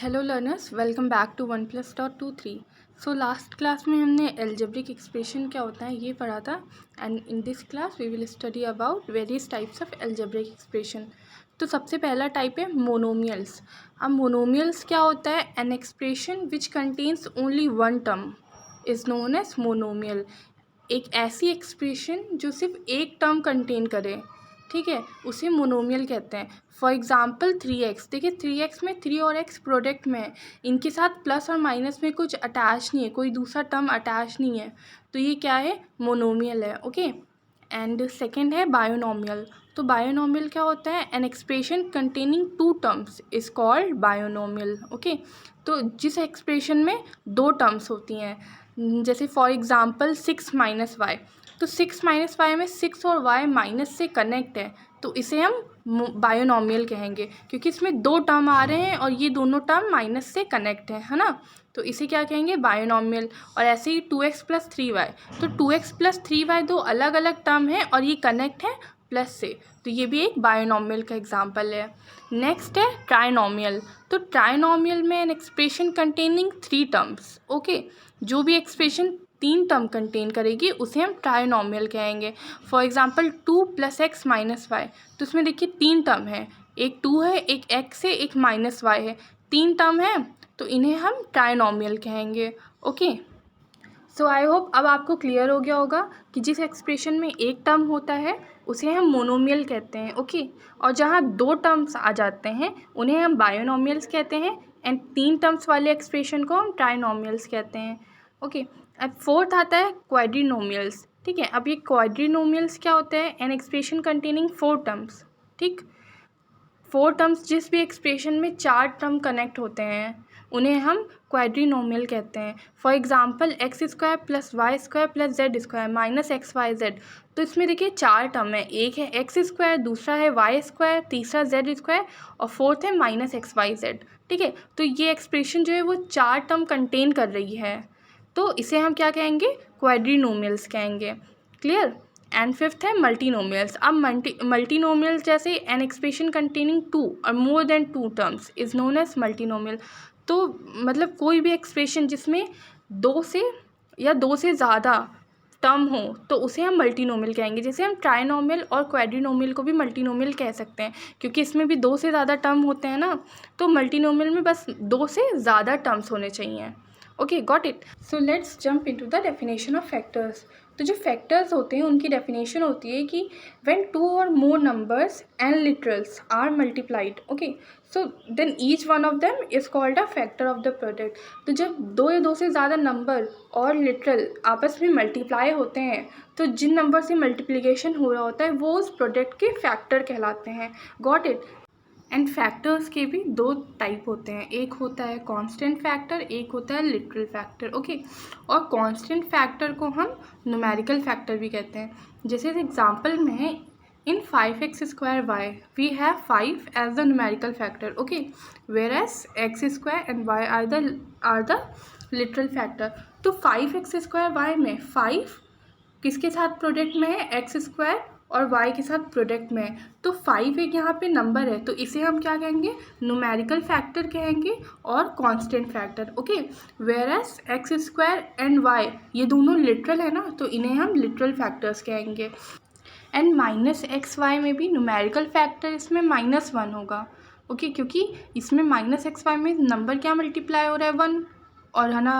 Hello learners, welcome back to 1+23। So last class में हमने algebraic expression क्या होता है ये पढ़ा था, and in this class we will study about various types of algebraic expression. तो सबसे पहला टाइप है मोनोमियल्स। अब मोनोमियल्स क्या होता है? An expression which contains only one term is known as monomial. एक ऐसी एक्सप्रेशन जो सिर्फ एक टर्म कंटेन करे, ठीक है, उसे मोनोमियल कहते हैं। फॉर एग्जाम्पल 3x, देखिए 3x में 3 और x प्रोडक्ट में है, इनके साथ प्लस और माइनस में कुछ अटैच नहीं है, कोई दूसरा टर्म अटैच नहीं है, तो ये क्या है? मोनोमियल है। ओके। एंड सेकेंड है बायोनोमियल। तो बायोनोमियल क्या होता है? An expression containing two terms is called binomial. Okay. तो जिस एक्सप्रेशन में दो टर्म्स होती हैं, जैसे फॉर एग्जाम्पल 6 माइनस वाई, तो 6 माइनस वाई में 6 और वाई माइनस से कनेक्ट है, तो इसे हम बायोनोमियल कहेंगे, क्योंकि इसमें दो टर्म आ रहे हैं और ये दोनों टर्म माइनस से कनेक्ट है ना, तो इसे क्या कहेंगे? बायोनोमियल। और ऐसे ही 2x प्लस 3y, तो 2x प्लस 3y दो अलग अलग टर्म है और ये कनेक्ट है प्लस से, तो ये भी एक बायोनोमियल का एग्जाम्पल है। नेक्स्ट है ट्राइनोमियल। तो ट्राइनोमियल में an expression containing 3 terms. Okay, जो भी एक्सप्रेशन 3 टर्म कंटेन करेगी उसे हम ट्राइनोमियल कहेंगे। For example 2 plus x minus y, तो इसमें देखिए 3 टर्म है, एक 2 है, एक x है, एक माइनस वाई है, 3 टर्म है, तो इन्हें हम ट्राइनोमियल कहेंगे। ओके। सो आई होप अब आपको क्लियर हो गया होगा कि जिस एक्सप्रेशन में एक टर्म होता है उसे हम मोनोमियल कहते हैं। ओके। और जहाँ दो टर्म्स आ जाते हैं उन्हें हम बायोनोमियल्स कहते हैं, एंड 3 टर्म्स वाले एक्सप्रेशन को हम ट्राइनोमियल्स कहते हैं। ओके। अब फोर्थ आता है क्वाड्रिनोमियल्स। ठीक है, अब ये क्वाड्रिनोमियल्स क्या होते हैं? An expression containing 4 terms. ठीक, 4 टर्म्स, जिस भी एक्सप्रेशन में 4 टर्म कनेक्ट होते हैं उन्हें हम क्वाड्रिनोमियल कहते हैं। For example x square plus y square plus z square minus x y z, तो इसमें देखिए 4 टर्म है, एक है एक्स स्क्वायर, दूसरा है वाई स्क्वायर, तीसरा जेड स्क्वायर और फोर्थ है माइनस एक्स वाई जेड। ठीक है, तो ये एक्सप्रेशन जो है वो 4 टर्म कंटेन कर रही है, तो इसे हम क्या कहेंगे? क्वाड्रिनोमियल्स कहेंगे। क्लियर? एंड फिफ्थ है मल्टीनोमियल्स। अब मल्टीनोमियल्स जैसे एन एक्सप्रेशन कंटेनिंग 2 और more than 2 terms is known as multinomial. तो मतलब कोई भी एक्सप्रेशन जिसमें 2 से या 2 से ज़्यादा टर्म हो तो उसे हम मल्टीनोमियल कहेंगे। जैसे हम ट्राइनोमियल और क्वाड्रिनोमियल को भी मल्टीनोमियल कह सकते हैं, क्योंकि इसमें भी 2 से ज़्यादा टर्म होते हैं ना, तो मल्टीनोमियल में बस 2 से ज़्यादा टर्म्स होने चाहिए। Okay, got it. So let's jump into the definition of factors. तो जो फैक्टर्स होते हैं उनकी डेफिनेशन होती है कि व्हेन 2 और more numbers and literals are multiplied, okay, so then each one of them is called a factor of the product. तो जब 2 या 2 से ज़्यादा नंबर और लिटरल आपस में मल्टीप्लाई होते हैं, तो जिन नंबर से मल्टीप्लिकेशन हो रहा होता है वो उस प्रोडक्ट के फैक्टर कहलाते हैं। Got it. एंड फैक्टर्स के भी 2 टाइप होते हैं, एक होता है कांस्टेंट फैक्टर, एक होता है लिटरल फैक्टर। ओके। और कांस्टेंट फैक्टर को हम न्यूमेरिकल फैक्टर भी कहते हैं। जैसे एग्जांपल में है, in 5x square y we have 5 as the numerical factor. Okay, whereas x square and y are the literal factor. तो 5x स्क्वायर वाई में 5 किसके साथ प्रोडक्ट में है? एक्स स्क्वायर और y के साथ प्रोडक्ट में है, तो 5 एक यहाँ पे नंबर है, तो इसे हम क्या कहेंगे? न्यूमेरिकल फैक्टर कहेंगे और constant factor. Okay, whereas x square and y ये दोनों लिटरल है ना, तो इन्हें हम लिटरल फैक्टर्स कहेंगे। एंड माइनस एक्स वाई में भी न्यूमेरिकल फैक्टर इसमें -1 होगा। ओके, क्योंकि इसमें माइनस एक्स वाई में नंबर क्या मल्टीप्लाई हो रहा है? 1, और है ना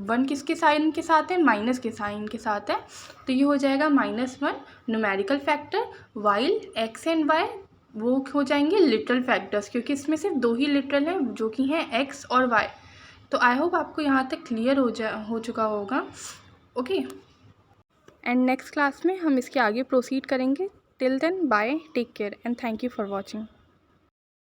1 किसके साइन के साथ है? माइनस के साइन के साथ है, तो ये हो जाएगा -1 numerical factor, while x and y वो हो जाएंगे लिटरल फैक्टर्स, क्योंकि इसमें सिर्फ 2 ही लिटरल हैं जो कि हैं एक्स और वाई। तो आई होप आपको यहाँ तक क्लियर हो चुका होगा। ओके, एंड नेक्स्ट क्लास में हम इसके आगे प्रोसीड करेंगे। Till then bye, take care and thank you for watching.